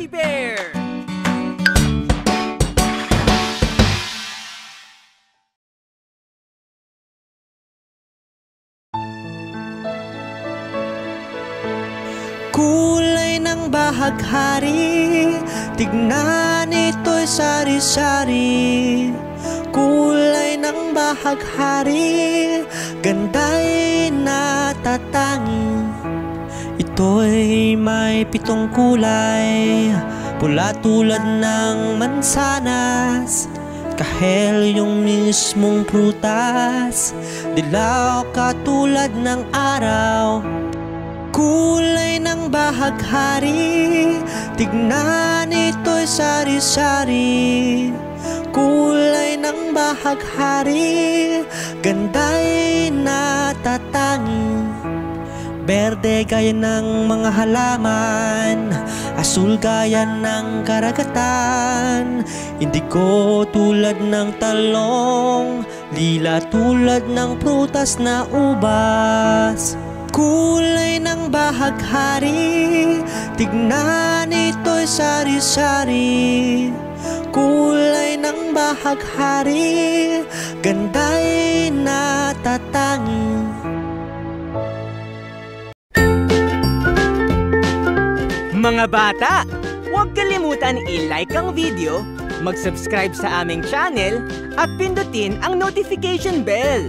Fuzzy Bear! Kulay ng bahaghari, tignan ito'y sari-sari. Kulay ng bahaghari, ganda'y natatangi. Ito'y may 7 kulay, pula tulad ng mansanas, kahel yung mismong prutas, dilaw katulad ng araw. Kulay ng bahaghari, tignan ito'y sari-sari. Kulay ng bahaghari, ganda'y natatangi. Berde gaya ng mga halaman, asul gaya ng karagatan, indigo tulad ng talong, lila tulad ng prutas na ubas. Kulay ng bahaghari, tignan ito'y sari-sari. Kulay ng bahaghari, ganda'y natatangi. Mga bata, huwag kalimutan i-like ang video, mag-subscribe sa aming channel, at pindutin ang notification bell.